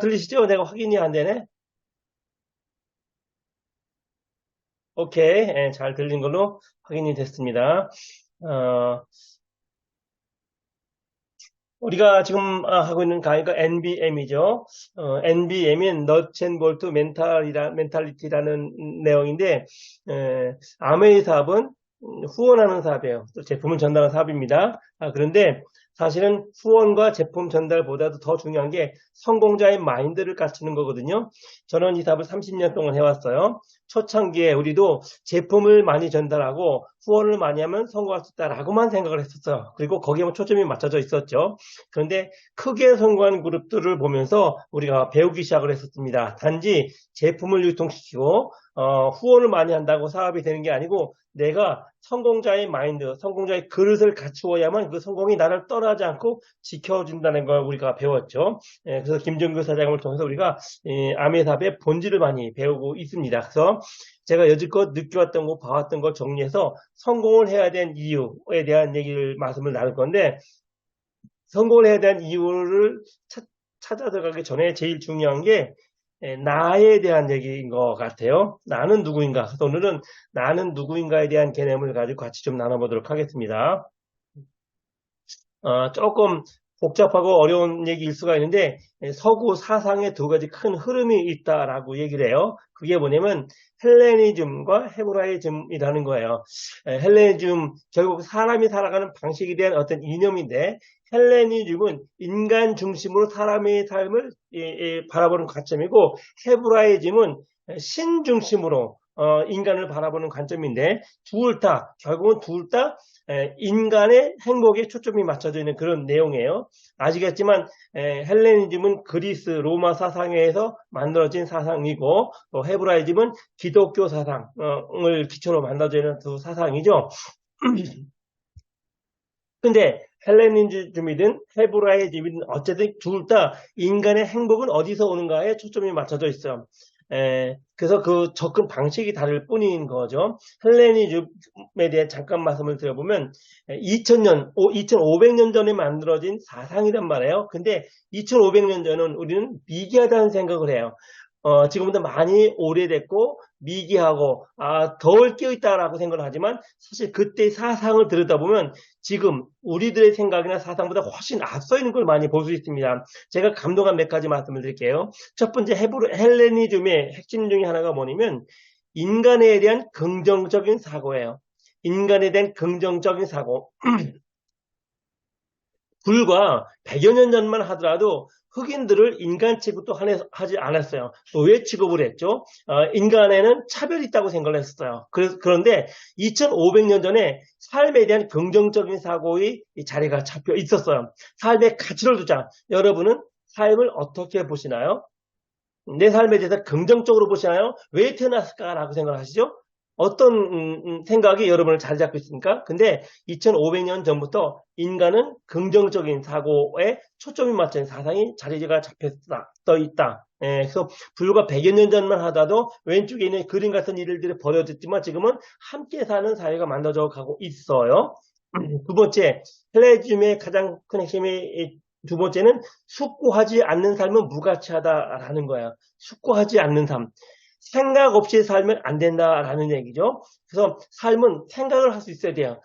들리시죠? 내가 확인이 안 되네. 오케이. 예, 잘 들린 걸로 확인이 됐습니다. 어, 우리가 지금 하고 있는 강의가 NBM이죠. NBM인 Nuts and Bolts 멘탈리티라는 내용인데, 아메이 사업은 후원하는 사업이에요. 또 제품을 전달하는 사업입니다. 그런데 사실은 후원과 제품 전달보다도 더 중요한 게 성공자의 마인드를 갖추는 거거든요. 저는 이 사업을 30년 동안 해왔어요. 초창기에 우리도 제품을 많이 전달하고 후원을 많이 하면 성공할 수 있다라고만 생각을 했었어요. 그리고 거기에만 초점이 맞춰져 있었죠. 그런데 크게 성공한 그룹들을 보면서 우리가 배우기 시작을 했었습니다. 단지 제품을 유통시키고 후원을 많이 한다고 사업이 되는 게 아니고 내가 성공자의 마인드, 성공자의 그릇을 갖추어야만 그 성공이 나를 떠나지 않고 지켜준다는 걸 우리가 배웠죠. 그래서 김정규 사장을 통해서 우리가 아메사업의 본질을 많이 배우고 있습니다. 그래서 제가 여지껏 느껴왔던 거, 봐왔던 걸 정리해서 성공을 해야 된 이유에 대한 얘기를 말씀을 나눌 건데, 성공을 해야 되는 이유를 찾아 들어가기 전에 제일 중요한 게 나에 대한 얘기인 것 같아요. 나는 누구인가? 그래서 오늘은 나는 누구인가에 대한 개념을 가지고 같이 좀 나눠보도록 하겠습니다. 조금 복잡하고 어려운 얘기일 수가 있는데 서구 사상에 두 가지 큰 흐름이 있다라고 얘기를 해요. 그게 뭐냐면 헬레니즘과 헤브라이즘이라는 거예요. 헬레니즘 결국 사람이 살아가는 방식에 대한 어떤 이념인데 헬레니즘은 인간 중심으로 사람의 삶을 바라보는 관점이고 헤브라이즘은 신 중심으로 인간을 바라보는 관점인데 결국은 둘 다 인간의 행복에 초점이 맞춰져 있는 그런 내용이에요. 아시겠지만 헬레니즘은 그리스 로마 사상에서 만들어진 사상이고 또 헤브라이즘은 기독교 사상을 기초로 만들어져 있는 두 사상이죠. 근데 헬레니즘이든 헤브라이즘이든 어쨌든 둘 다 인간의 행복은 어디서 오는가에 초점이 맞춰져 있어요. 그래서 그 접근 방식이 다를 뿐인 거죠. 헬레니즘에 대해 잠깐 말씀을 드려보면 2000년, 2500년 전에 만들어진 사상이란 말이에요. 근데 2500년 전은 우리는 미개하다는 생각을 해요. 지금보다 많이 오래됐고 미개하고 덜 깨어있다라고 생각을 하지만 사실 그때 사상을 들여다보면 지금 우리들의 생각이나 사상보다 훨씬 앞서 있는 걸 많이 볼 수 있습니다. 제가 감동한 몇 가지 말씀을 드릴게요. 첫 번째 헬레니즘의 핵심 중에 하나가 뭐냐면 인간에 대한 긍정적인 사고예요. 인간에 대한 긍정적인 사고. 불과 100여 년 전만 하더라도 흑인들을 인간 취급도 하지 않았어요. 왜 취급을 했죠? 인간에는 차별이 있다고 생각을 했어요. 그런데 2500년 전에 삶에 대한 긍정적인 사고의 자리가 잡혀 있었어요. 삶의 가치를 두자. 여러분은 삶을 어떻게 보시나요? 내 삶에 대해서 긍정적으로 보시나요? 왜 태어났을까라고 생각을 하시죠? 어떤 생각이 여러분을 자리 잡고 있습니까? 근데 2500년 전부터 인간은 긍정적인 사고에 초점이 맞춘 사상이 자리가 잡혔다, 떠 있다. 그래서 불과 100여 년 전만 하더라도 왼쪽에 있는 그림 같은 일들이 벌어졌지만 지금은 함께 사는 사회가 만들어져 가고 있어요. 두 번째, 헬레즘의 가장 큰 핵심이 두 번째는 숙고하지 않는 삶은 무가치하다라는 거야. 숙고하지 않는 삶. 생각 없이 살면 안 된다라는 얘기죠. 그래서 삶은 생각을 할 수 있어야 돼요.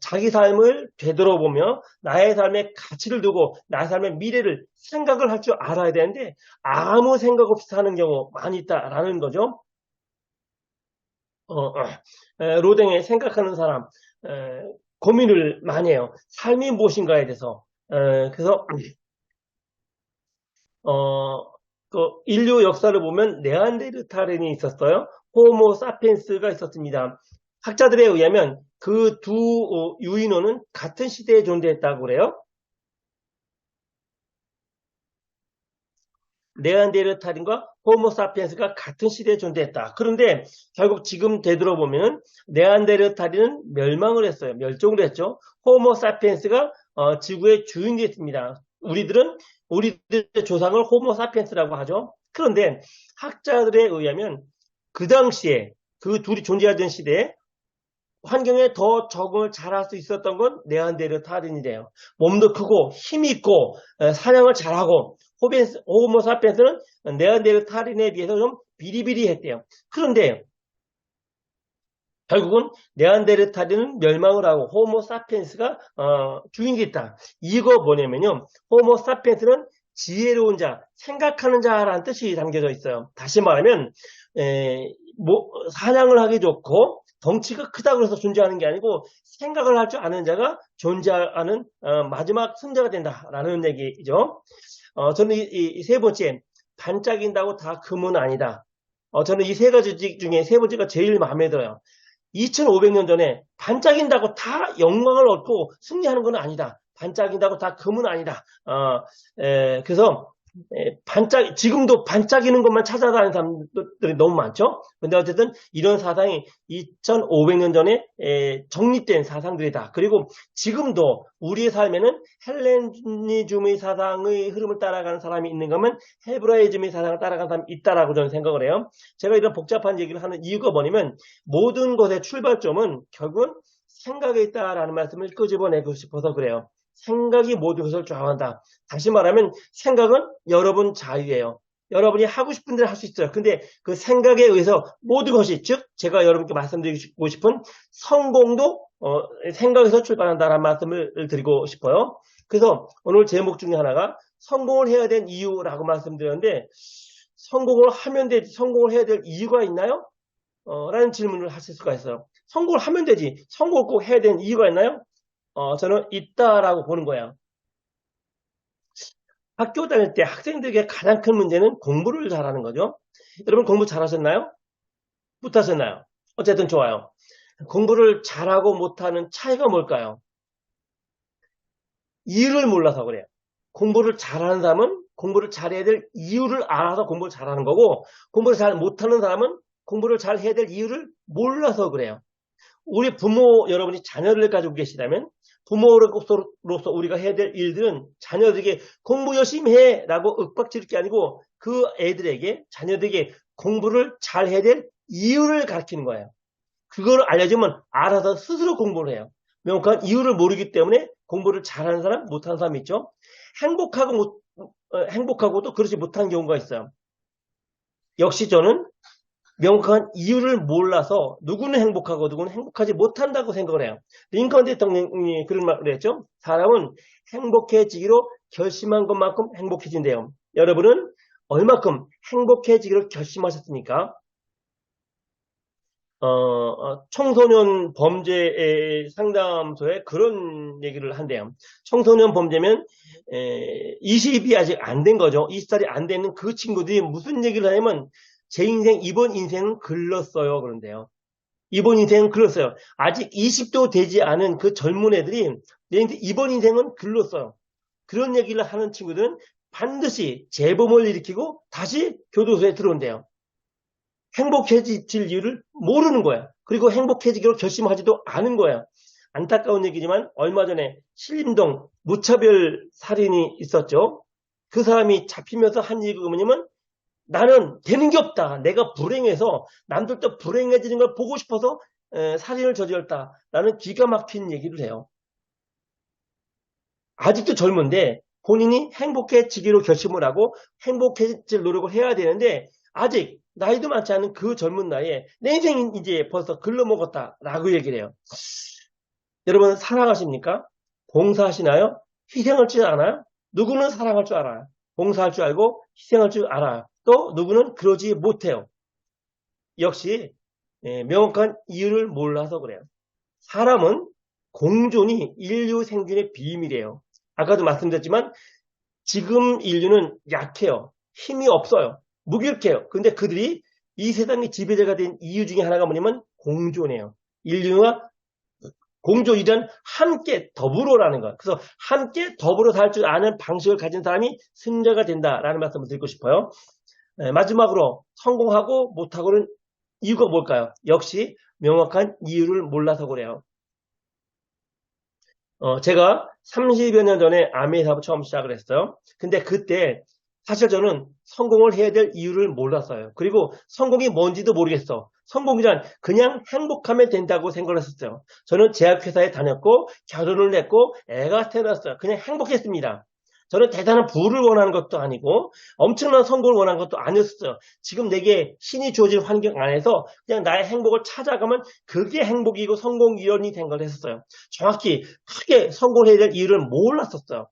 자기 삶을 되돌아보며 나의 삶의 가치를 두고 나의 삶의 미래를 생각을 할 줄 알아야 되는데 아무 생각 없이 사는 경우 많이 있다라는 거죠. 로댕에 생각하는 사람 고민을 많이 해요. 삶이 무엇인가에 대해서. 그래서 그 인류 역사를 보면 네안데르탈인이 있었어요. 호모 사피엔스가 있었습니다. 학자들에 의하면 그 두 유인원은 같은 시대에 존재했다고 그래요. 네안데르탈인과 호모 사피엔스가 같은 시대에 존재했다. 그런데 결국 지금 되돌아보면 네안데르탈인은 멸망을 했어요. 멸종을 했죠. 호모 사피엔스가 지구의 주인이 됐습니다. 우리들의 조상을 호모 사피엔스라고 하죠. 그런데 학자들에 의하면 그 당시에 그 둘이 존재하던 시대에 환경에 더 적응을 잘할 수 있었던 건 네안데르탈인이래요. 몸도 크고 힘이 있고 사냥을 잘하고 호모사피엔스는 네안데르탈인에 비해서 좀 비리비리했대요. 그런데 결국은 네안데르탈인은 멸망을 하고 호모사피엔스가 주인이 있다. 이거 뭐냐면요. 호모사피엔스는 지혜로운 자, 생각하는 자라는 뜻이 담겨져 있어요. 다시 말하면 사냥을 하기 좋고 덩치가 크다고 해서 존재하는 게 아니고 생각을 할 줄 아는 자가 존재하는 마지막 승자가 된다라는 얘기죠. 저는 이 세 번째, 반짝인다고 다 금은 아니다. 저는 이 세 가지 중에 세 번째가 제일 마음에 들어요. 2500년 전에 반짝인다고 다 영광을 얻고 승리하는 건 아니다. 반짝인다고 다 금은 아니다. 그래서 지금도 반짝이는 것만 찾아다니는 사람들이 너무 많죠. 근데 어쨌든 이런 사상이 2500년 전에 정립된 사상들이다. 그리고 지금도 우리의 삶에는 헬레니즘의 사상의 흐름을 따라가는 사람이 있는 거면 헤브라이즘의 사상을 따라가는 사람이 있다라고 저는 생각을 해요. 제가 이런 복잡한 얘기를 하는 이유가 뭐냐면 모든 것의 출발점은 결국은 생각에 있다라는 말씀을 끄집어내고 싶어서 그래요. 생각이 모든 것을 좌우한다. 다시 말하면 생각은 여러분 자유예요. 여러분이 하고 싶은 대로 할 수 있어요. 근데 그 생각에 의해서 모든 것이, 즉 제가 여러분께 말씀드리고 싶은 성공도 생각에서 출발한다는 말씀을 드리고 싶어요. 그래서 오늘 제목 중에 하나가 성공을 해야 될 이유라고 말씀드렸는데, 성공을 하면 되지 성공을 해야 될 이유가 있나요? 라는 질문을 하실 수가 있어요. 성공을 하면 되지 성공을 꼭 해야 되는 이유가 있나요? 저는 있다라고 보는 거예요. 학교 다닐 때 학생들에게 가장 큰 문제는 공부를 잘하는 거죠. 여러분 공부 잘하셨나요? 못하셨나요? 어쨌든 좋아요. 공부를 잘하고 못하는 차이가 뭘까요? 이유를 몰라서 그래요. 공부를 잘하는 사람은 공부를 잘해야 될 이유를 알아서 공부를 잘하는 거고, 공부를 잘 못하는 사람은 공부를 잘 해야 될 이유를 몰라서 그래요. 우리 부모 여러분이 자녀를 가지고 계시다면 부모로서 우리가 해야 될 일들은 자녀들에게 공부 열심히 해 라고 윽박지를 게 아니고 그 애들에게, 자녀들에게 공부를 잘 해야 될 이유를 가르치는 거예요. 그걸 알려주면 알아서 스스로 공부를 해요. 명확한 이유를 모르기 때문에 공부를 잘하는 사람, 못하는 사람이 있죠. 행복하고도 그렇지 못한 경우가 있어요. 역시 저는 명확한 이유를 몰라서 누구는 행복하고 누구는 행복하지 못한다고 생각을 해요. 링컨 대통령이 그런 말을 했죠. 사람은 행복해지기로 결심한 것만큼 행복해진대요. 여러분은 얼마큼 행복해지기로 결심하셨습니까? 청소년 범죄 상담소에 그런 얘기를 한대요. 청소년 범죄면 20이 아직 안 된 거죠. 20살이 안 되는 그 친구들이 무슨 얘기를 하냐면 제 인생, 이번 인생은 글렀어요. 그런데요. 이번 인생은 글렀어요. 아직 20도 되지 않은 그 젊은 애들이 내 인생, 이번 인생은 글렀어요. 그런 얘기를 하는 친구들은 반드시 재범을 일으키고 다시 교도소에 들어온대요. 행복해질 이유를 모르는 거야. 그리고 행복해지기로 결심하지도 않은 거야. 안타까운 얘기지만 얼마 전에 신림동 무차별 살인이 있었죠. 그 사람이 잡히면서 한 얘기가 뭐냐면 나는 되는 게 없다. 내가 불행해서 남들도 불행해지는 걸 보고 싶어서 살인을 저질렀다라는 기가 막힌 얘기를 해요. 아직도 젊은데 본인이 행복해지기로 결심을 하고 행복해질 노력을 해야 되는데 아직 나이도 많지 않은 그 젊은 나이에 내 인생이 이제 벌써 글러먹었다라고 얘기를 해요. 여러분 사랑하십니까? 봉사하시나요? 희생할 줄 아나요? 누구는 사랑할 줄 알아요. 봉사할 줄 알고 희생할 줄 알아요. 또 누구는 그러지 못해요. 역시 명확한 이유를 몰라서 그래요. 사람은 공존이 인류 생존의 비밀이에요. 아까도 말씀드렸지만 지금 인류는 약해요. 힘이 없어요. 무기력해요. 근데 그들이 이 세상의 지배자가 된 이유 중에 하나가 뭐냐면 공존이에요. 인류와 공존이란 함께 더불어라는 거예요. 그래서 함께 더불어 살 줄 아는 방식을 가진 사람이 승자가 된다라는 말씀을 드리고 싶어요. 마지막으로 성공하고 못하고는 이유가 뭘까요? 역시 명확한 이유를 몰라서 그래요. 제가 30여 년 전에 아메 사업 처음 시작을 했어요. 근데 그때 사실 저는 성공을 해야 될 이유를 몰랐어요. 그리고 성공이 뭔지도 모르겠어. 성공이란 그냥 행복하면 된다고 생각을 했었어요. 저는 제약회사에 다녔고 결혼을 했고 애가 태어났어요. 그냥 행복했습니다. 저는 대단한 부를 원하는 것도 아니고 엄청난 성공을 원하는 것도 아니었어요. 지금 내게 신이 주어진 환경 안에서 그냥 나의 행복을 찾아가면 그게 행복이고 성공 이론이 된 걸 했었어요. 정확히 크게 성공을 해야 될 이유를 몰랐었어요.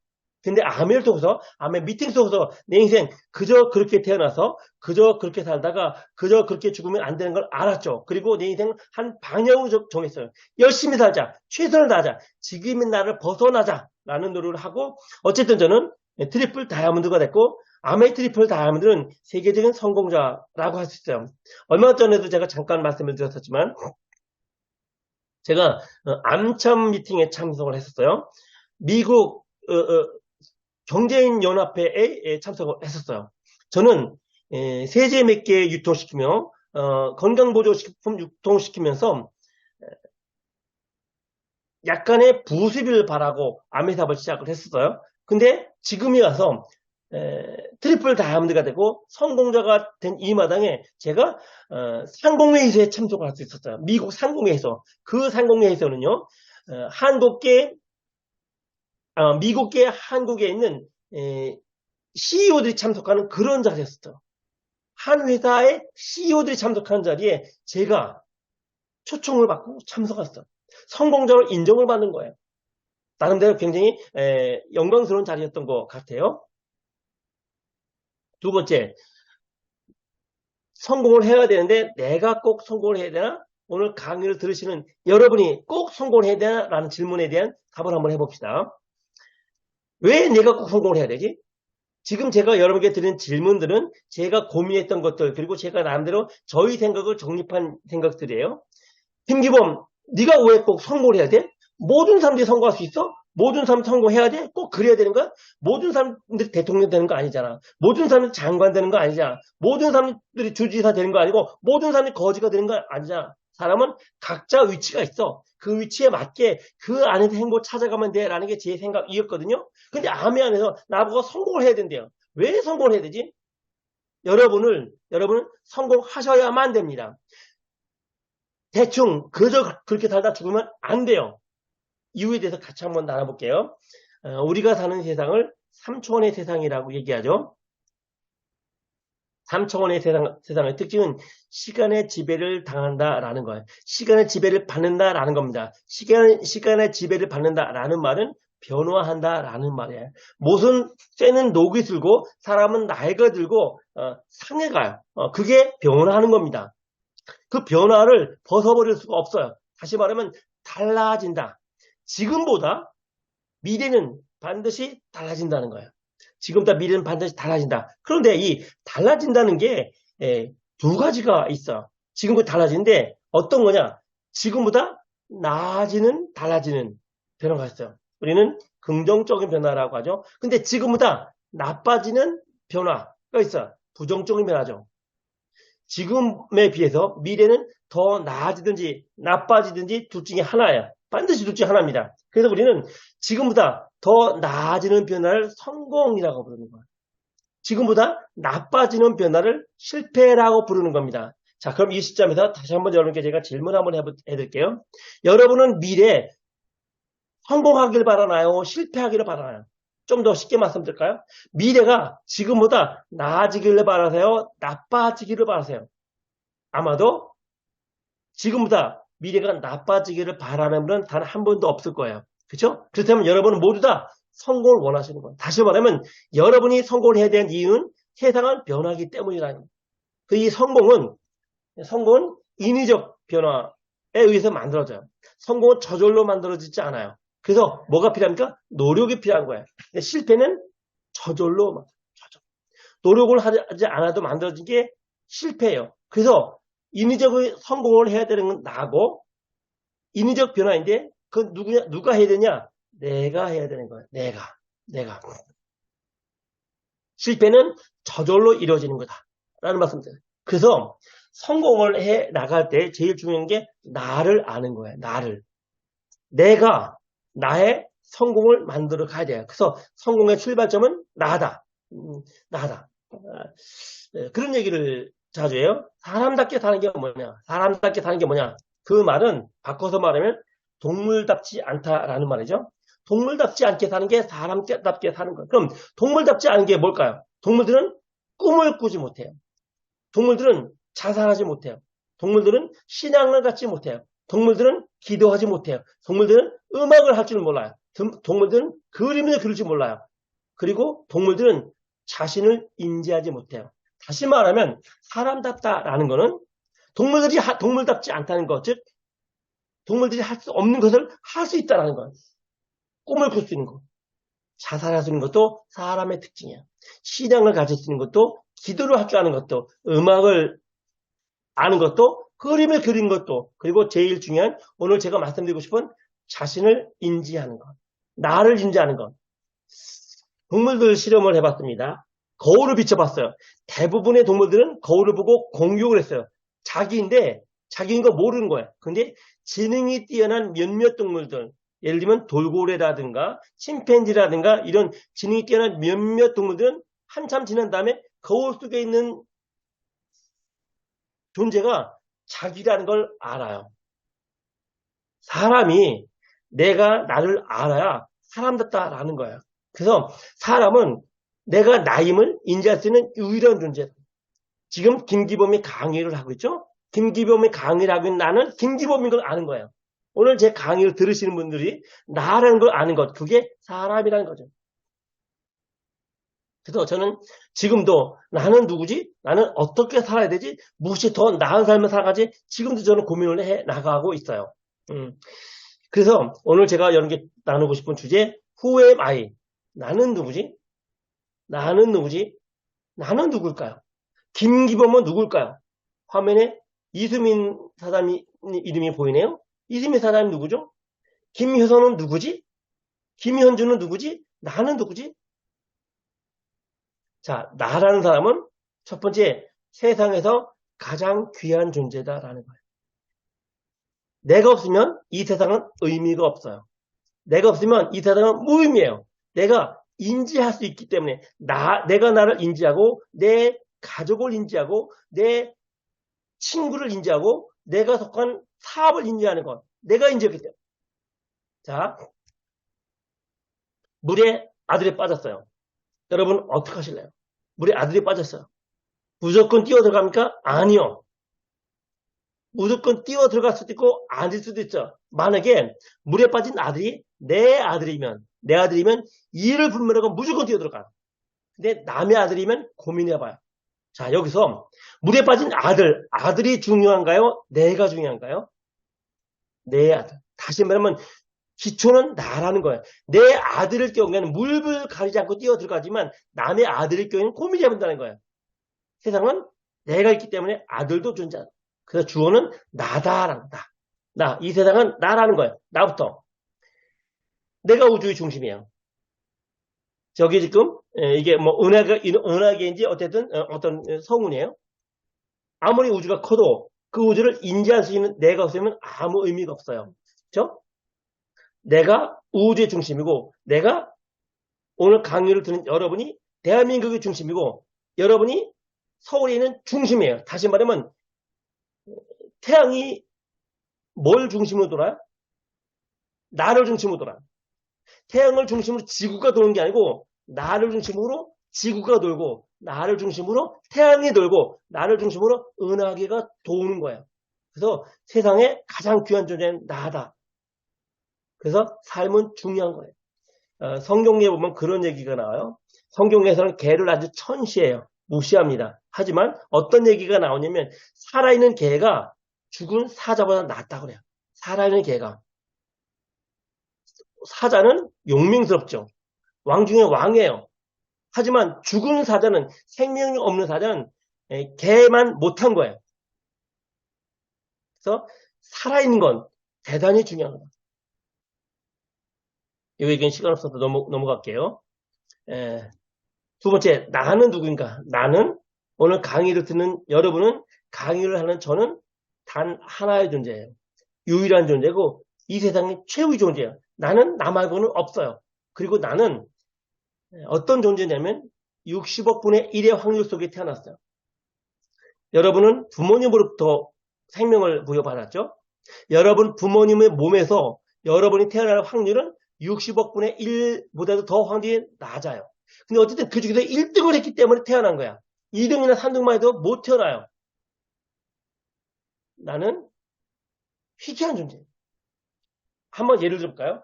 근데 아메를 통해서, 아메 미팅 속에서 내 인생 그저 그렇게 태어나서 그저 그렇게 살다가 그저 그렇게 죽으면 안 되는 걸 알았죠. 그리고 내 인생을 한 방향으로 정했어요. 열심히 살자. 최선을 다하자. 지금의 나를 벗어나자. 라는 노력을 하고 어쨌든 저는 트리플 다이아몬드가 됐고 아메 트리플 다이아몬드는 세계적인 성공자라고 할 수 있어요. 얼마 전에도 제가 잠깐 말씀을 드렸었지만 제가 암참 미팅에 참석을 했었어요. 미국 경제인 연합회에 참석을 했었어요. 저는 세제 몇 개 유통시키며 건강보조식품 유통시키면서 약간의 부수입을 바라고 암회 사업을 시작을 했었어요. 근데 지금이 와서 트리플 다이아몬드가 되고 성공자가 된 이 마당에 제가 상공회의소에 참석을 할 수 있었어요. 미국 상공회의소. 그 상공회의소는요. 미국계 한국에 있는 CEO들이 참석하는 그런 자리였어요. 한 회사의 CEO들이 참석하는 자리에 제가 초청을 받고 참석했어요. 성공자로 인정을 받는 거예요. 나름대로 굉장히 영광스러운 자리였던 것 같아요. 두 번째, 성공을 해야 되는데 내가 꼭 성공을 해야 되나? 오늘 강의를 들으시는 여러분이 꼭 성공을 해야 되나? 라는 질문에 대한 답을 한번 해봅시다. 왜 내가 꼭 성공을 해야 되지? 지금 제가 여러분께 드린 질문들은 제가 고민했던 것들 그리고 제가 나름대로 저희 생각을 정립한 생각들이에요. 김기범, 네가 왜 꼭 성공을 해야 돼? 모든 사람들이 성공할 수 있어? 모든 사람 성공해야 돼? 꼭 그래야 되는 거야? 모든 사람들이 대통령 되는 거 아니잖아. 모든 사람들이 장관 되는 거 아니잖아. 모든 사람들이 주지사 되는 거 아니고 모든 사람들이 거지가 되는 거 아니잖아. 사람은 각자 위치가 있어. 그 위치에 맞게 그 안에서 행복을 찾아가면 돼 라는 게 제 생각이었거든요. 근데 암의 안에서 나보고 성공을 해야 된대요. 왜 성공을 해야 되지? 여러분은 성공하셔야만 됩니다. 대충 그저 그렇게 살다 죽으면 안 돼요. 이유에 대해서 같이 한번 나눠볼게요. 우리가 사는 세상을 3차원의 세상이라고 얘기하죠. 3차원의 세상의 특징은 시간의 지배를 당한다라는 거예요. 시간의 지배를 받는다라는 겁니다. 시간의 지배를 받는다라는 말은 변화한다라는 말이에요. 무슨 쇠는 녹이 들고 사람은 나이가 들고 상해가요. 그게 변화하는 겁니다. 그 변화를 벗어버릴 수가 없어요. 다시 말하면 달라진다. 지금보다 미래는 반드시 달라진다는 거예요. 지금보다 미래는 반드시 달라진다. 그런데 이 달라진다는 게 두 가지가 있어. 지금보다 달라지는데 어떤 거냐? 지금보다 나아지는 달라지는 변화가 있어요. 우리는 긍정적인 변화라고 하죠. 근데 지금보다 나빠지는 변화가 있어요. 부정적인 변화죠. 지금에 비해서 미래는 더 나아지든지 나빠지든지 둘 중에 하나예요. 반드시 둘 중에 하나입니다. 그래서 우리는 지금보다 더 나아지는 변화를 성공이라고 부르는 거예요. 지금보다 나빠지는 변화를 실패라고 부르는 겁니다. 자, 그럼 이 시점에서 다시 한번 여러분께 제가 질문 한번 해드릴게요. 여러분은 미래에 성공하길 바라나요? 실패하기를 바라나요? 좀 더 쉽게 말씀드릴까요? 미래가 지금보다 나아지기를 바라세요? 나빠지기를 바라세요? 아마도 지금보다 미래가 나빠지기를 바라는 분은 단 한 분도 없을 거예요. 그렇죠? 그렇다면 여러분은 모두 다 성공을 원하시는 거예요. 다시 말하면 여러분이 성공을 해야 되는 이유는 세상은 변하기 때문이라는 거예요. 이 성공은 인위적 변화에 의해서 만들어져요. 성공은 저절로 만들어지지 않아요. 그래서 뭐가 필요합니까? 노력이 필요한 거예요. 근데 실패는 저절로 노력을 하지 않아도 만들어진 게 실패예요. 그래서 인위적인 성공을 해야 되는 건 나고 인위적 변화인데 그건 누가 해야 되냐? 내가 해야 되는 거예요. 내가. 실패는 저절로 이루어지는 거다. 라는 말씀드려요. 그래서 성공을 해 나갈 때 제일 중요한 게 나를 아는 거예요. 내가 나의 성공을 만들어 가야 돼요. 그래서 성공의 출발점은 나다. 그런 얘기를 자주 해요. 사람답게 사는 게 뭐냐? 사람답게 사는 게 뭐냐? 그 말은 바꿔서 말하면 동물답지 않다라는 말이죠. 동물답지 않게 사는 게 사람답게 사는 거예요. 그럼 동물답지 않은 게 뭘까요? 동물들은 꿈을 꾸지 못해요. 동물들은 자살하지 못해요. 동물들은 신앙을 갖지 못해요. 동물들은 기도하지 못해요. 동물들은 음악을 할 줄 몰라요. 동물들은 그림을 그릴 줄 몰라요. 그리고 동물들은 자신을 인지하지 못해요. 다시 말하면 사람답다라는 것은 동물답지 않다는 것, 즉 동물들이 할 수 없는 것을 할 수 있다는 것. 꿈을 꿀 수 있는 것. 자살할 수 있는 것도 사람의 특징이야. 신앙을 가질 수 있는 것도, 기도를 할 줄 아는 것도, 음악을 아는 것도, 그림을 그리는 것도, 그리고 제일 중요한 오늘 제가 말씀드리고 싶은 자신을 인지하는 것. 나를 인지하는 것. 동물들 실험을 해봤습니다. 거울을 비춰봤어요. 대부분의 동물들은 거울을 보고 공격을 했어요. 자기인 거 모르는 거예요. 근데 지능이 뛰어난 몇몇 동물들, 예를 들면 돌고래라든가 침팬지라든가 이런 지능이 뛰어난 몇몇 동물들은 한참 지난 다음에 거울 속에 있는 존재가 자기라는 걸 알아요. 사람이 내가 나를 알아야 사람답다라는 거예요. 그래서 사람은 내가 나임을 인지할 수 있는 유일한 존재다. 지금 김기범이 강의를 하고 있죠? 김기범이 강의를 하고 있는 나는 김기범인 걸 아는 거예요. 오늘 제 강의를 들으시는 분들이 나라는 걸 아는 것, 그게 사람이라는 거죠. 그래서 저는 지금도 나는 누구지? 나는 어떻게 살아야 되지? 무엇이 더 나은 삶을 살아가지? 지금도 저는 고민을 해 나가고 있어요. 그래서 오늘 제가 여러분께 나누고 싶은 주제, Who am I? 나는 누구지? 나는 누구지? 나는 누굴까요? 김기범은 누굴까요? 화면에 이수민 사장님 이름이 보이네요. 이수민 사장님 누구죠? 김효선은 누구지? 김현주는 누구지? 나는 누구지? 자, 나라는 사람은 첫 번째 세상에서 가장 귀한 존재다라는 거예요. 내가 없으면 이 세상은 의미가 없어요. 내가 없으면 이 세상은 무의미해요. 내가 인지할 수 있기 때문에 내가 나를 인지하고 내 가족을 인지하고 내 친구를 인지하고 내가 속한 사업을 인지하는 것. 내가 인지하기 때문에. 자, 물에 아들이 빠졌어요. 여러분 어떻게 하실래요? 물에 아들이 빠졌어요. 무조건 뛰어 들어갑니까? 아니요. 무조건 뛰어 들어갈 수도 있고 아닐 수도 있죠. 만약에 물에 빠진 아들이 내 아들이면 이를 불문하고 무조건 뛰어 들어가. 근데 남의 아들이면 고민해봐요. 자, 여기서 물에 빠진 아들이 중요한가요? 내가 중요한가요? 내 아들. 다시 말하면 기초는 나라는 거예요. 내 아들을 경우에는 물불 가리지 않고 뛰어 들어가지만 남의 아들을 경우에는 고민해본다는 거예요. 세상은 내가 있기 때문에 아들도 존재한다. 그래서 주어는 나다라는 나. 이 세상은 나라는 거예요. 나부터. 내가 우주의 중심이에요. 저기 지금 이게 뭐 은하계인지 어쨌든 어떤 성운이에요. 아무리 우주가 커도 그 우주를 인지할 수 있는 내가 없으면 아무 의미가 없어요. 그렇죠? 내가 우주의 중심이고 내가 오늘 강의를 듣는 여러분이 대한민국의 중심이고 여러분이 서울에 있는 중심이에요. 다시 말하면 태양이 뭘 중심으로 돌아요? 나를 중심으로 돌아요. 태양을 중심으로 지구가 도는 게 아니고 나를 중심으로 지구가 돌고 나를 중심으로 태양이 돌고 나를 중심으로 은하계가 도는 거예요. 그래서 세상에 가장 귀한 존재는 나다. 그래서 삶은 중요한 거예요. 성경에 보면 그런 얘기가 나와요. 성경에서는 개를 아주 천시해요. 무시합니다. 하지만 어떤 얘기가 나오냐면 살아있는 개가 죽은 사자보다 낫다고 그래요. 살아있는 개가. 사자는 용맹스럽죠. 왕 중에 왕이에요. 하지만 죽은 사자는 생명이 없는 사자는 개만 못한 거예요. 그래서 살아있는 건 대단히 중요한 거예요. 이 얘기는 시간 없어서 넘어갈게요. 두 번째, 나는 누구인가? 나는 오늘 강의를 듣는 여러분은 강의를 하는 저는 단 하나의 존재예요. 유일한 존재고 이 세상의 최후의 존재예요. 나는 나 말고는 없어요. 그리고 나는 어떤 존재냐면 60억 분의 1의 확률 속에 태어났어요. 여러분은 부모님으로부터 생명을 부여받았죠. 여러분 부모님의 몸에서 여러분이 태어날 확률은 60억 분의 1보다도 더 확률이 낮아요. 근데 어쨌든 그 중에서 1등을 했기 때문에 태어난 거야. 2등이나 3등만 해도 못 태어나요. 나는 희귀한 존재. 한번 예를 들어볼까요?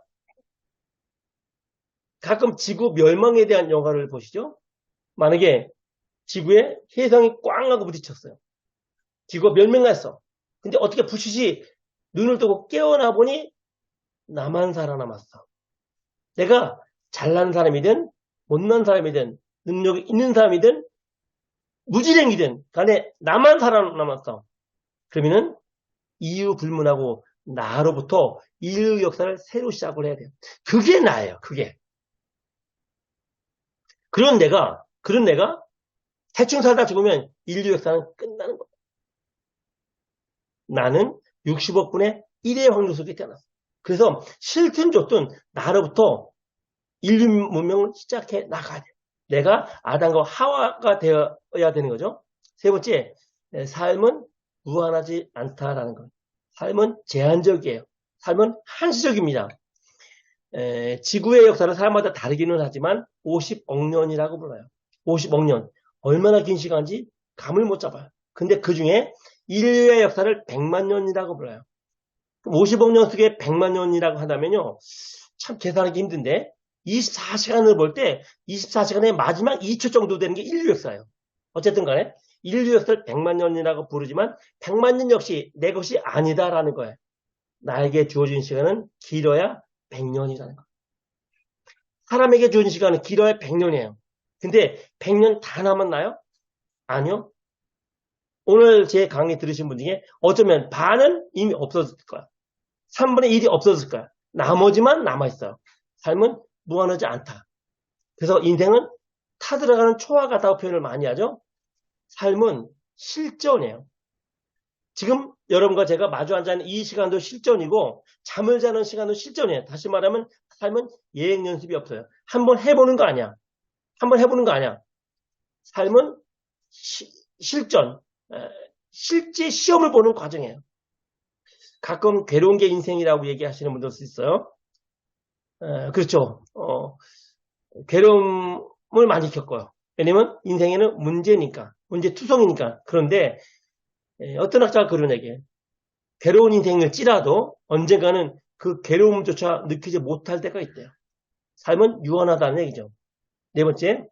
가끔 지구 멸망에 대한 영화를 보시죠. 만약에 지구에 혜성이 꽝 하고 부딪혔어요. 지구가 멸망했어. 근데 어떻게 부시시 눈을 뜨고 깨어나 보니 나만 살아남았어. 내가 잘난 사람이든 못난 사람이든 능력이 있는 사람이든 무지랭이든 간에 나만 살아남았어. 그러면은 이유 불문하고 나로부터 인류 역사를 새로 시작을 해야 돼요. 그게 나예요. 그게. 그런 내가 대충 살다 죽으면 인류 역사는 끝나는 거야. 나는 60억 분의 1의 확률 속에 태어났어. 그래서 싫든 좋든 나로부터 인류 문명을 시작해 나가야 돼. 내가 아담과 하와가 되어야 되는 거죠. 세 번째, 삶은 무한하지 않다라는 것. 삶은 제한적이에요. 삶은 한시적입니다. 지구의 역사는 사람마다 다르기는 하지만 50억 년이라고 불러요. 50억 년. 얼마나 긴 시간인지 감을 못 잡아요. 근데 그 중에 인류의 역사를 100만 년이라고 불러요. 50억 년 속에 100만 년이라고 한다면요. 참 계산하기 힘든데 24시간을 볼 때 24시간의 마지막 2초 정도 되는 게 인류 역사예요. 어쨌든 간에 인류 역사를 100만 년이라고 부르지만 100만 년 역시 내 것이 아니다라는 거예요. 나에게 주어진 시간은 길어야 100년이라는 거예요. 사람에게 주어진 시간은 길어야 100년이에요. 근데 100년 다 남았나요? 아니요. 오늘 제 강의 들으신 분 중에 어쩌면 반은 이미 없어졌을 거야. 3분의 1이 없어졌을 거야. 나머지만 남아있어요. 삶은 무한하지 않다. 그래서 인생은 타들어가는 초와 같다고 표현을 많이 하죠. 삶은 실전이에요. 지금 여러분과 제가 마주 앉아있는 이 시간도 실전이고 잠을 자는 시간도 실전이에요. 다시 말하면 삶은 예행 연습이 없어요. 한번 해보는 거 아니야. 한번 해보는 거 아니야. 삶은 실전, 실제 시험을 보는 과정이에요. 가끔 괴로운 게 인생이라고 얘기하시는 분들도 있어요. 그렇죠. 괴로움을 많이 겪어요. 왜냐면 인생에는 문제니까, 문제투성이니까. 그런데 어떤 학자가 그런 얘기예요. 괴로운 인생을 찌라도 언젠가는 그 괴로움조차 느끼지 못할 때가 있대요. 삶은 유한하다는 얘기죠. 네 번째,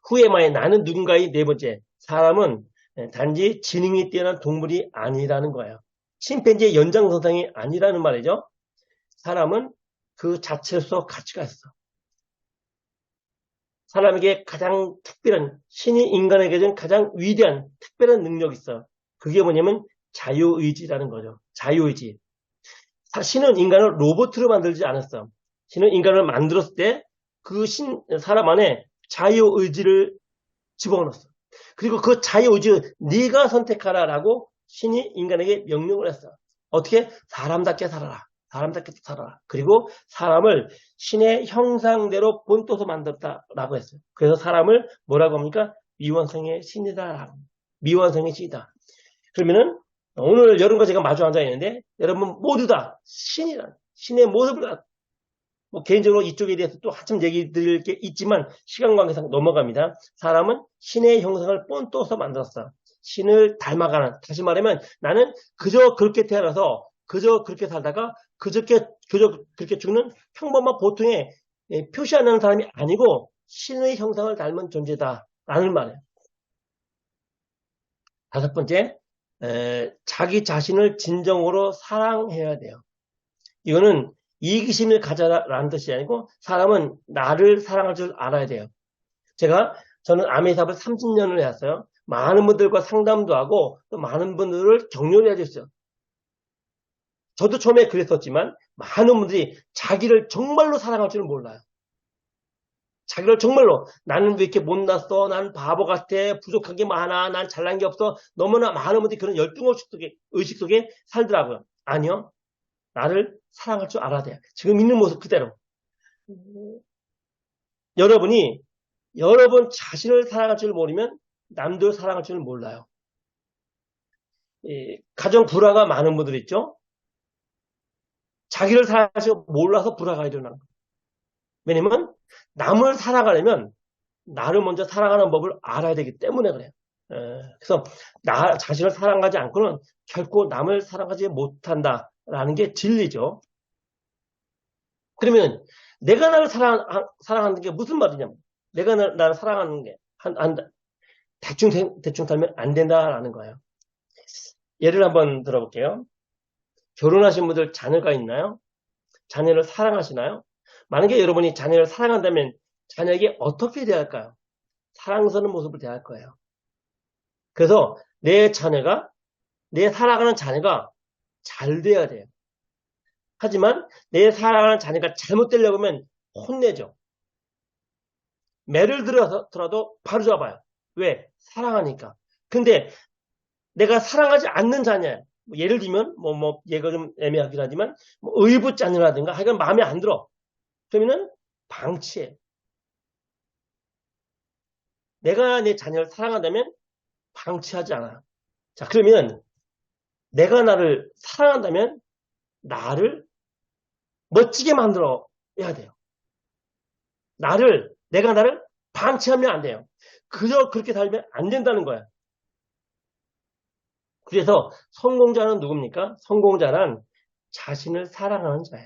후에마의 나는 누군가의 네 번째, 사람은 단지 지능이 뛰어난 동물이 아니라는 거예요. 침팬지의 연장선상이 아니라는 말이죠. 사람은 그 자체로서 가치가 있어. 사람에게 가장 특별한, 신이 인간에게 준 가장 위대한 특별한 능력이 있어. 그게 뭐냐면 자유의지라는 거죠. 자유의지. 신은 인간을 로봇으로 만들지 않았어. 신은 인간을 만들었을 때 그 사람 안에 자유의지를 집어넣었어. 그리고 그 자유의지를 네가 선택하라라고 신이 인간에게 명령을 했어. 어떻게? 사람답게 살아라. 사람답게 살아라. 그리고 사람을 신의 형상대로 본떠서 만들었다라고 했어요. 그래서 사람을 뭐라고 합니까? 미완성의 신이다. 미완성의 신이다. 그러면은 오늘 여러분과 제가 마주 앉아 있는데 여러분 모두 다 신이란 신의 모습을 뭐 개인적으로 이쪽에 대해서 또 한참 얘기 드릴 게 있지만 시간 관계상 넘어갑니다. 사람은 신의 형상을 본떠서 만들었어. 신을 닮아가는, 다시 말하면 나는 그저 그렇게 태어나서 그저 그렇게 살다가 그저 그렇게 죽는 평범한 보통의 표시 안 나는 사람이 아니고 신의 형상을 닮은 존재다라는 말이에요. 다섯 번째, 자기 자신을 진정으로 사랑해야 돼요. 이거는 이기심을 가져라라는 뜻이 아니고 사람은 나를 사랑할 줄 알아야 돼요. 저는 암의 사업을 30년을 해왔어요. 많은 분들과 상담도 하고 또 많은 분들을 격려를 해줬어요. 저도 처음에 그랬었지만 많은 분들이 자기를 정말로 사랑할 줄은 몰라요. 자기를 정말로 나는 왜 이렇게 못났어? 난 바보 같아. 부족한 게 많아. 난 잘난 게 없어. 너무나 많은 분들이 그런 의식 속에 살더라고요. 아니요. 나를 사랑할 줄 알아야 돼요. 지금 있는 모습 그대로. 여러분이 여러분 자신을 사랑할 줄 모르면 남들 사랑할 줄은 몰라요. 가정 불화가 많은 분들 있죠? 자기를 사실 몰라서 불화가 일어나는 거예요. 왜냐면 남을 사랑하려면 나를 먼저 사랑하는 법을 알아야 되기 때문에 그래요. 그래서 나 자신을 사랑하지 않고는 결코 남을 사랑하지 못한다라는 게 진리죠. 그러면 내가 나를 사랑하는 게 무슨 말이냐면 내가 나를 사랑하는 게 대충 살면 안 된다라는 거예요. 예를 한번 들어볼게요. 결혼하신 분들 자녀가 있나요? 자녀를 사랑하시나요? 만약에 여러분이 자녀를 사랑한다면 자녀에게 어떻게 대할까요? 사랑스러운 모습을 대할 거예요. 그래서 내 사랑하는 자녀가 잘 돼야 돼요. 하지만 내 사랑하는 자녀가 잘못되려고 하면 혼내죠. 매를 들어서라도 바로 잡아요. 왜? 사랑하니까. 근데 내가 사랑하지 않는 자녀야. 예를 들면 얘가 좀 애매하긴 하지만 의붓 자녀라든가 하여간 마음에 안 들어. 그러면은 방치해. 내가 내 자녀를 사랑한다면 방치하지 않아. 자, 그러면 내가 나를 사랑한다면 나를 멋지게 만들어야 돼요. 내가 나를 방치하면 안 돼요. 그저 그렇게 살면 안 된다는 거야. 그래서 성공자는 누굽니까? 성공자는 자신을 사랑하는 자예요.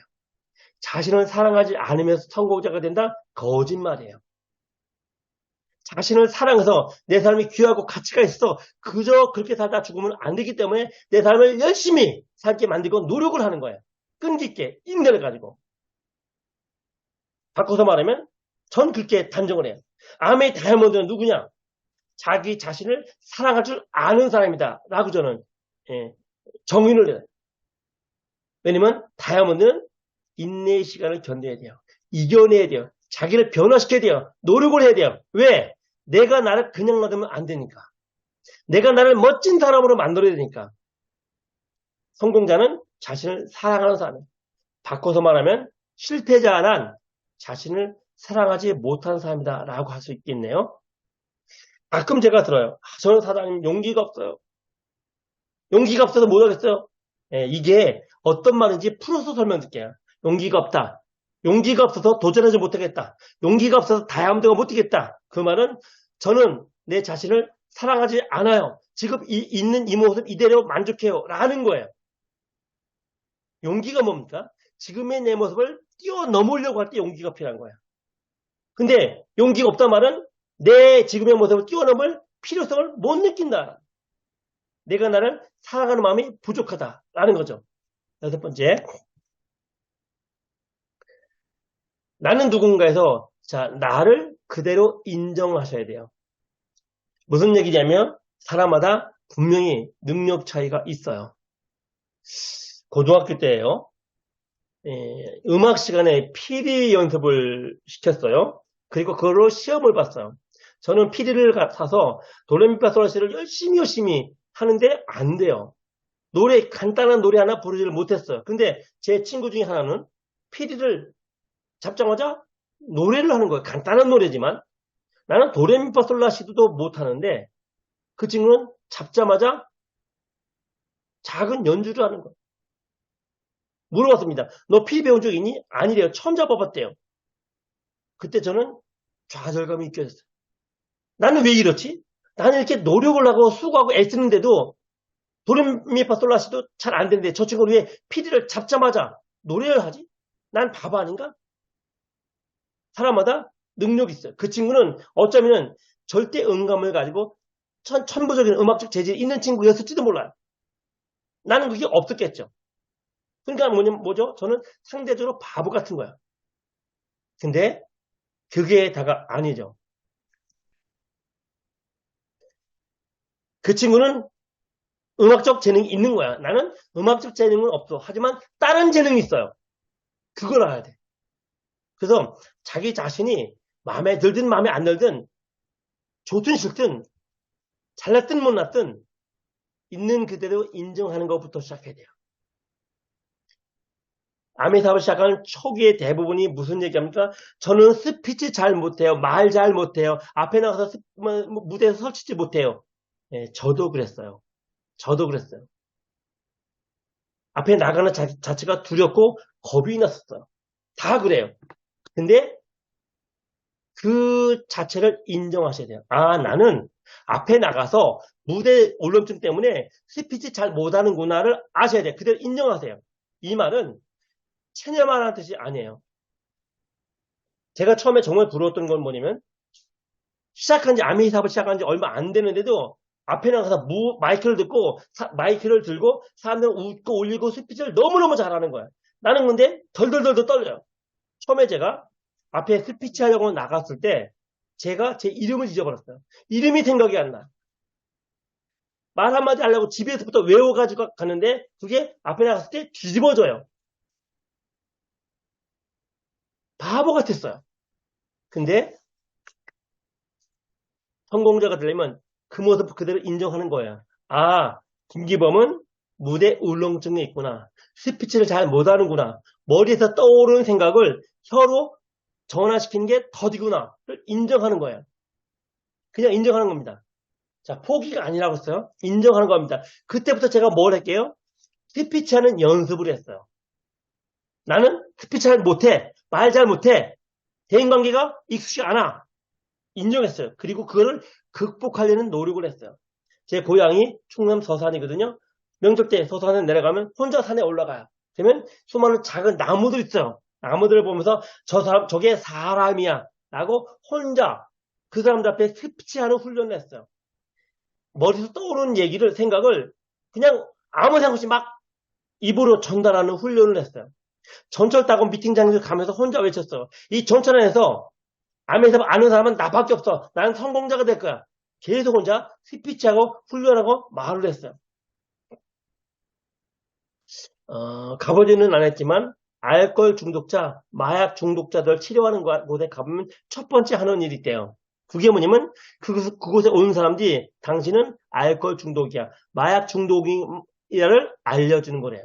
자신을 사랑하지 않으면서 성공자가 된다? 거짓말이에요. 자신을 사랑해서 내 삶이 귀하고 가치가 있어 그저 그렇게 살다 죽으면 안 되기 때문에 내 삶을 열심히 살게 만들고 노력을 하는 거예요. 끈기 있게 인내를 가지고. 바꿔서 말하면 전 그렇게 단정을 해요. 아메 다이아몬드는 누구냐? 자기 자신을 사랑할 줄 아는 사람이다 라고 저는 정의를 내요. 왜냐면 다이아몬드는 인내의 시간을 견뎌야 돼요. 이겨내야 돼요. 자기를 변화시켜야 돼요. 노력을 해야 돼요. 왜? 내가 나를 그냥 놔두면 안 되니까. 내가 나를 멋진 사람으로 만들어야 되니까. 성공자는 자신을 사랑하는 사람이에요. 바꿔서 말하면 실패자는 자신을 사랑하지 못하는 사람이다 라고 할 수 있겠네요. 가끔 제가 들어요. 저는 사장님 용기가 없어요. 용기가 없어서 못하겠어요. 이게 어떤 말인지 풀어서 설명드릴게요. 용기가 없다. 용기가 없어서 도전하지 못하겠다. 용기가 없어서 다이아몬드가 못되겠다. 그 말은 저는 내 자신을 사랑하지 않아요. 지금 있는 이 모습 이대로 만족해요. 라는 거예요. 용기가 뭡니까? 지금의 내 모습을 뛰어넘으려고 할 때 용기가 필요한 거야. 근데 용기가 없단 말은 내 지금의 모습을 뛰어넘을 필요성을 못 느낀다. 내가 나를 사랑하는 마음이 부족하다라는 거죠. 여섯 번째, 나는 누군가에서 나를 그대로 인정하셔야 돼요. 무슨 얘기냐면 사람마다 분명히 능력 차이가 있어요. 고등학교 때예요. 음악 시간에 PD 연습을 시켰어요. 그리고 그걸로 시험을 봤어요. 저는 PD를 사서 도레미파솔라시를 열심히 하는데 안 돼요. 간단한 노래 하나 부르지를 못했어요. 근데 제 친구 중에 하나는 PD를 잡자마자 노래를 하는 거예요. 간단한 노래지만 나는 도레미파솔라시도 못하는데 그 친구는 잡자마자 작은 연주를 하는 거예요. 물어봤습니다. 너 PD 배운 적 있니? 아니래요. 처음 잡아봤대요. 그때 저는 좌절감이 느껴졌어요. 나는 왜 이렇지? 나는 이렇게 노력을 하고 수고하고 애쓰는데도 도레미파솔라시도 잘 안 되는데 저 친구는 왜 PD를 잡자마자 노래를 하지? 난 바보 아닌가? 사람마다 능력이 있어요. 그 친구는 어쩌면 절대 음감을 가지고 천부적인 음악적 재질이 있는 친구였을지도 몰라요. 나는 그게 없었겠죠. 그러니까 뭐죠? 저는 상대적으로 바보 같은 거야. 근데 그게 다가 아니죠. 그 친구는 음악적 재능이 있는 거야. 나는 음악적 재능은 없어. 하지만 다른 재능이 있어요. 그걸 알아야 돼. 그래서 자기 자신이 마음에 들든 마음에 안 들든 좋든 싫든 잘났든 못났든 있는 그대로 인정하는 것부터 시작해야 돼요. 아메 사업을 시작하는 초기의 대부분이 무슨 얘기합니까? 저는 스피치 잘 못해요. 말 잘 못해요. 앞에 나가서 무대에서 설치지 못해요. 예, 저도 그랬어요. 저도 그랬어요. 앞에 나가는 자체가 두렵고 겁이 났었어요. 다 그래요. 근데 그 자체를 인정하셔야 돼요. 아, 나는 앞에 나가서 무대 울렁증 때문에 스피치 잘 못하는구나를 아셔야 돼요. 그대로 인정하세요. 이 말은 체념하라는 뜻이 아니에요. 제가 처음에 정말 부러웠던 건 뭐냐면 아미 사업을 시작한 지 얼마 안 되는데도 앞에 나가서 마이크를 들고 사람들 웃고 올리고 스피치를 너무너무 잘하는 거야. 나는 근데 덜덜덜 떨려요. 처음에 제가 앞에 스피치 하려고 나갔을 때 제가 제 이름을 잊어버렸어요. 이름이 생각이 안 나. 말 한마디 하려고 집에서부터 외워가지고 가는데 그게 앞에 나갔을 때 뒤집어져요. 바보 같았어요. 근데 성공자가 되려면 그 모습 그대로 인정하는 거예요. 아, 김기범은 무대 울렁증이 있구나. 스피치를 잘 못하는구나. 머리에서 떠오르는 생각을 혀로 전환시키는 게 더디구나를 인정하는 거예요. 그냥 인정하는 겁니다. 자, 포기가 아니라고 했어요. 인정하는 겁니다. 그때부터 제가 뭘 할게요? 스피치 하는 연습을 했어요. 나는 스피치 잘 못해. 말 잘 못해. 대인관계가 익숙치 않아. 인정했어요. 그리고 그거를 극복하려는 노력을 했어요. 제 고향이 충남 서산이거든요. 명절 때 서산에 내려가면 혼자 산에 올라가요. 그러면 수많은 작은 나무들 있어요. 나무들을 보면서 저 사람, 저게 사람이야. 라고 혼자 그 사람들 앞에 스피치하는 훈련을 했어요. 머리에서 떠오르는 얘기를, 생각을 그냥 아무 생각 없이 막 입으로 전달하는 훈련을 했어요. 전철 타고 미팅장에서 가면서 혼자 외쳤어요. 이 전철 안에서 아메에서 아는 사람은 나밖에 없어. 나는 성공자가 될 거야. 계속 혼자 스피치하고 훈련하고 말을 했어요. 가보지는 않았지만 알코올 중독자, 마약 중독자들 치료하는 곳에 가보면 첫 번째 하는 일이 있대요. 그게 뭐냐면 그곳에 온 사람들이 당신은 알코올 중독이야, 마약 중독이야를 알려주는 거래요.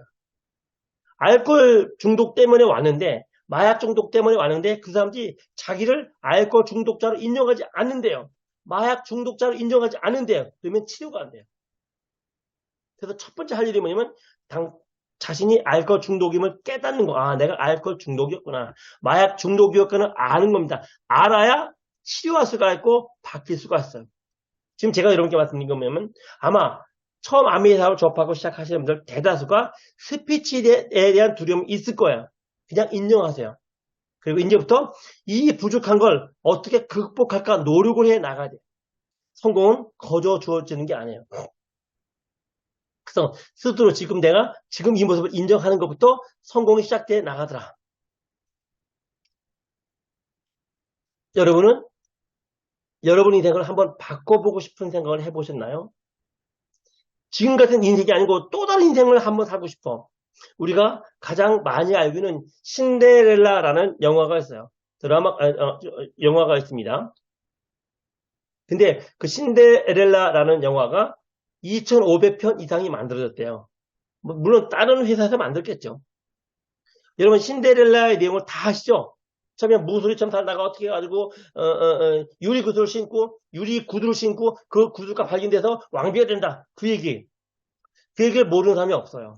알코올 중독 때문에 왔는데, 마약 중독 때문에 왔는데 그 사람들이 자기를 알코올 중독자로 인정하지 않는데요. 마약 중독자로 인정하지 않는데요. 그러면 치료가 안 돼요. 그래서 첫 번째 할 일이 뭐냐면 자신이 알코올 중독임을 깨닫는 거. 아, 내가 알코올 중독이었구나. 마약 중독이었구나 아는 겁니다. 알아야 치료할 수가 있고 바뀔 수가 있어요. 지금 제가 이렇게 말씀드린 거면 아마 처음 아미 사업을 접하고 시작하시는 분들 대다수가 스피치에 대한 두려움이 있을 거예요. 그냥 인정하세요. 그리고 이제부터 이 부족한 걸 어떻게 극복할까 노력을 해 나가야 돼요. 성공은 거저 주어지는 게 아니에요. 그래서 스스로 내가 지금 이 모습을 인정하는 것부터 성공이 시작돼 나가더라. 여러분은 여러분 인생을 한번 바꿔보고 싶은 생각을 해보셨나요? 지금 같은 인생이 아니고 또 다른 인생을 한번 살고 싶어. 우리가 가장 많이 알고 있는 신데렐라라는 영화가 있어요. 영화가 있습니다. 근데 그 신데렐라라는 영화가 2,500편 이상이 만들어졌대요. 물론 다른 회사에서 만들겠죠. 여러분 신데렐라의 내용을 다 아시죠? 처음에 무소리처럼 살다가 어떻게 해가지고 유리 구두를 신고 그 구두가 발견돼서 왕비가 된다. 그 얘기를 모르는 사람이 없어요.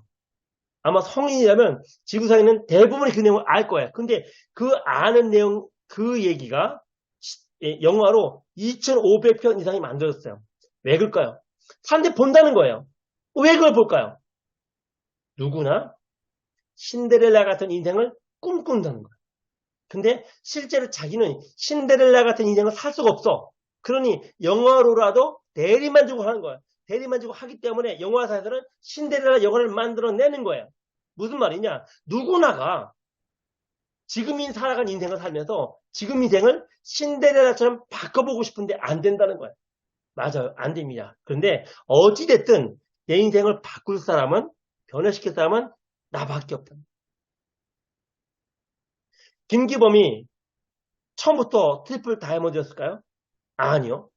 아마 성인이라면 지구상에 있는 대부분이 그 내용을 알 거예요. 근데 그 아는 내용, 그 얘기가 영화로 2,500편 이상이 만들어졌어요. 왜 그럴까요? 사람들이 본다는 거예요. 왜 그걸 볼까요? 누구나 신데렐라 같은 인생을 꿈꾼다는 거예요. 근데 실제로 자기는 신데렐라 같은 인생을 살 수가 없어. 그러니 영화로라도 대리만 주고 하는 거예요. 대리만 주고 하기 때문에 영화사에서는 신데렐라 영화를 만들어내는 거예요. 무슨 말이냐? 누구나가 지금 살아간 인생을 살면서 지금 인생을 신데렐라처럼 바꿔보고 싶은데 안 된다는 거예요. 맞아요. 안 됩니다. 그런데 어찌됐든 내 인생을 바꿀 사람은, 변화시킬 사람은 나밖에 없다. 김기범이 처음부터 트리플 다이아몬드였을까요? 아니요.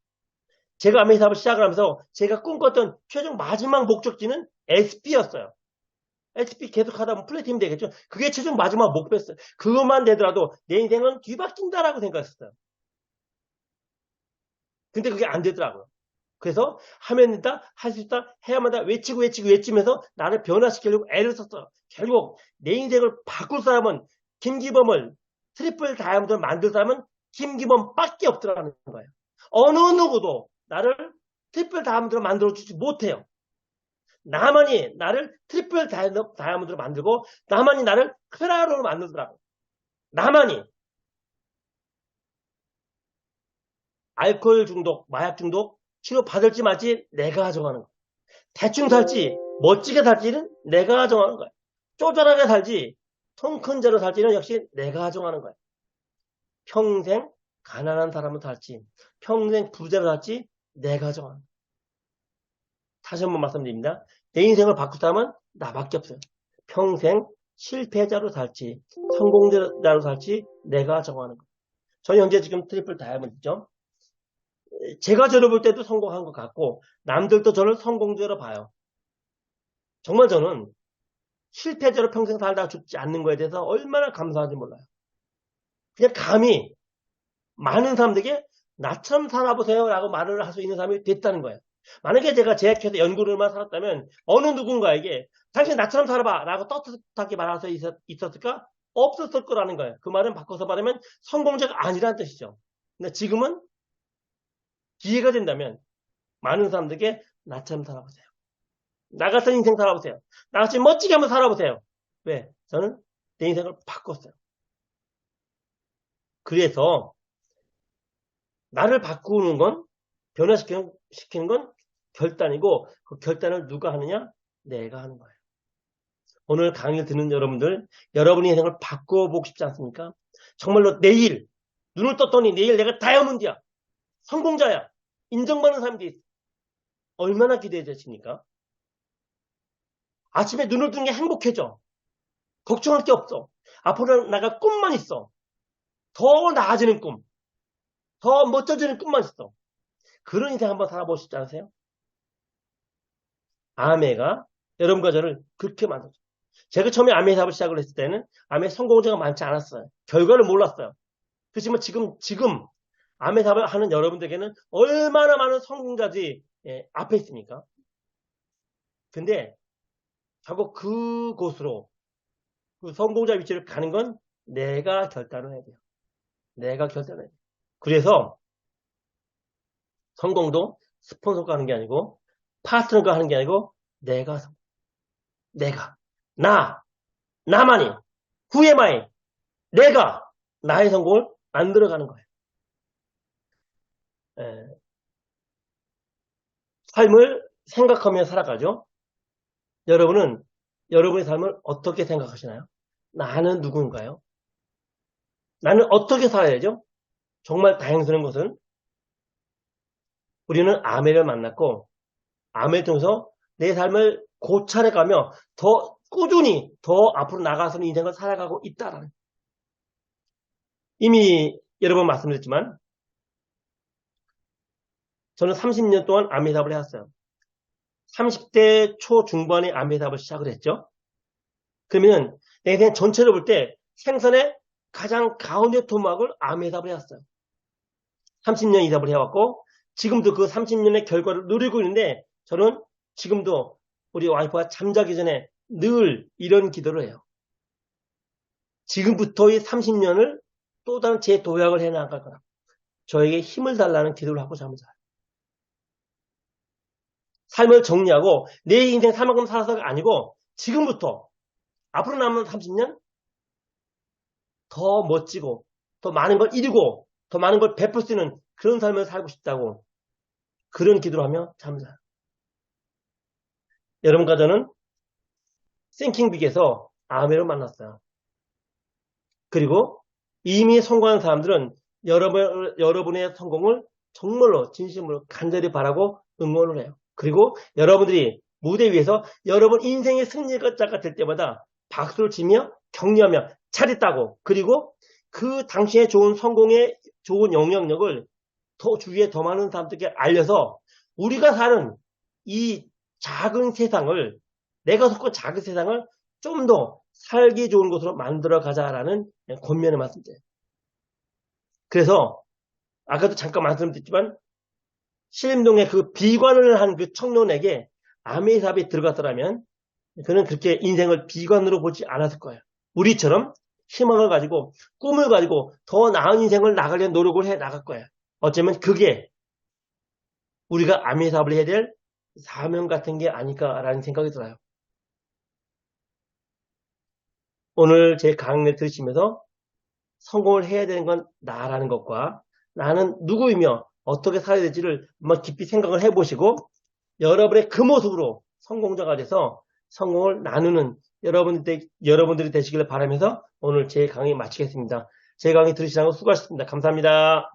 제가 아메 사업을 시작을 하면서 제가 꿈꿨던 최종 마지막 목적지는 SP였어요. HP 계속 하다 보면 플래티넘 되겠죠. 그게 최종 마지막 목표였어요. 그것만 되더라도 내 인생은 뒤바뀐다라고 생각했어요. 근데 그게 안 되더라고요. 그래서 하면 된다, 할 수 있다, 해야만 한다, 외치면서 나를 변화시키려고 애를 썼어요. 결국 내 인생을 바꿀 사람은 김기범을 트리플 다이아몬드를 만들 사람은 김기범밖에 없더라는 거예요. 어느 누구도 나를 트리플 다이아몬드로 만들어주지 못해요. 나만이 나를 트리플 다이아몬드로 만들고 나만이 나를 크라로로 만들더라고. 나만이 알코올 중독, 마약 중독 치료 받을지 말지 내가 정하는 거야. 대충 살지 멋지게 살지는 내가 정하는 거야. 쪼잔하게 살지 통 큰 죄로 살지는 역시 내가 정하는 거야. 평생 가난한 사람으로 살지 평생 부자로 살지 내가 정하는 거야. 다시 한번 말씀드립니다. 내 인생을 바꿀 사람은 나밖에 없어요. 평생 실패자로 살지 성공자로 살지 내가 정하는 거예요. 저희 현재 지금 트리플 다이아몬드죠. 제가 저를 볼 때도 성공한 것 같고 남들도 저를 성공자로 봐요. 정말 저는 실패자로 평생 살다가 죽지 않는 거에 대해서 얼마나 감사한지 몰라요. 그냥 감히 많은 사람들에게 나처럼 살아보세요 라고 말을 할 수 있는 사람이 됐다는 거예요. 만약에 제가 제약회사 연구를만 살았다면 어느 누군가에게 당신 나처럼 살아봐 라고 떳떳하게 말할 수 있었을까? 없었을 거라는 거예요. 그 말은 바꿔서 말하면 성공자가 아니라는 뜻이죠. 근데 지금은 기회가 된다면 많은 사람들에게 나처럼 살아보세요. 나 같은 인생 살아보세요. 나같이 멋지게 한번 살아보세요. 왜? 저는 내 인생을 바꿨어요. 그래서 나를 바꾸는 건 변화시키는 건 결단이고 그 결단을 누가 하느냐? 내가 하는 거예요. 오늘 강의를 듣는 여러분들 여러분의 인생을 바꿔보고 싶지 않습니까? 정말로 내일 눈을 떴더니 내일 내가 다이아몬드야. 성공자야. 인정받는 사람이 돼 있어. 얼마나 기대되십니까? 아침에 눈을 뜨는 게 행복해져. 걱정할 게 없어. 앞으로 나가 꿈만 있어. 더 나아지는 꿈. 더 멋져지는 꿈만 있어. 그런 인생 한번 살아보시지 않으세요? 아메가 여러분과 저를 그렇게 만들었어요. 제가 처음에 아메 사업을 시작을 했을 때는 아메 성공자가 많지 않았어요. 결과를 몰랐어요. 그렇지만 지금 아메 사업을 하는 여러분들에게는 얼마나 많은 성공자들이 앞에 있습니까? 근데 결국 그곳으로 그 성공자 위치를 가는 건 내가 결단을 해야 돼요. 내가 결단을 해야 돼요. 그래서 성공도 스폰서가 하는 게 아니고 파트너가 하는 게 아니고 내가 나만이 who am I 내가 나의 성공을 만들어가는 거예요. 삶을 생각하며 살아가죠. 여러분은 여러분의 삶을 어떻게 생각하시나요? 나는 누군가요? 나는 어떻게 살아야죠? 정말 다행스러운 것은 우리는 아메를 만났고 아메를 통해서 내 삶을 고찰해가며 더 꾸준히 더 앞으로 나가서는 인생을 살아가고 있다라는 이미 여러 번 말씀드렸지만 저는 30년 동안 아메 사업을 해왔어요. 30대 초중반에 아메 사업을 시작을 했죠. 그러면 내 인생 전체를 볼 때 생선의 가장 가운데 토막을 아메 사업을 해왔어요. 30년 이사업을 해왔고 지금도 그 30년의 결과를 누리고 있는데 저는 지금도 우리 와이프가 잠자기 전에 늘 이런 기도를 해요. 지금부터의 30년을 또 다른 재도약을 해나갈 거라. 저에게 힘을 달라는 기도를 하고 잠을 자요. 삶을 정리하고 내 인생 살만큼 살아서가 아니고 지금부터 앞으로 남은 30년 더 멋지고 더 많은 걸 이루고 더 많은 걸 베풀 수 있는 그런 삶을 살고 싶다고 그런 기도를 하며 잠을 자요. 여러분과 저는 싱킹빅에서 아메를 만났어요. 그리고 이미 성공한 사람들은 여러분의 성공을 정말로 진심으로 간절히 바라고 응원을 해요. 그리고 여러분들이 무대 위에서 여러분 인생의 승리자가 될 때마다 박수를 치며 격려하며 잘했다고 그리고 그 당시에 좋은 성공의 좋은 영향력을 더 주위에 더 많은 사람들에게 알려서 우리가 사는 이 작은 세상을 내가 속한 작은 세상을 좀 더 살기 좋은 곳으로 만들어 가자라는 권면의 말씀이에요. 그래서 아까도 잠깐 말씀드렸지만 신림동에 그 비관을 한 그 청년에게 아메이 사업이 들어갔더라면 그는 그렇게 인생을 비관으로 보지 않았을 거예요. 우리처럼 희망을 가지고 꿈을 가지고 더 나은 인생을 나가려는 노력을 해 나갈 거예요. 어쩌면 그게 우리가 아메이 사업을 해야 될 사명 같은 게 아닐까라는 생각이 들어요. 오늘 제 강의를 들으시면서 성공을 해야 되는 건 나라는 것과 나는 누구이며 어떻게 살아야 될지를 한번 깊이 생각을 해보시고 여러분의 그 모습으로 성공자가 돼서 성공을 나누는 여러분들이 되시기를 바라면서 오늘 제 강의 마치겠습니다. 제 강의 들으시라고 수고하셨습니다. 감사합니다.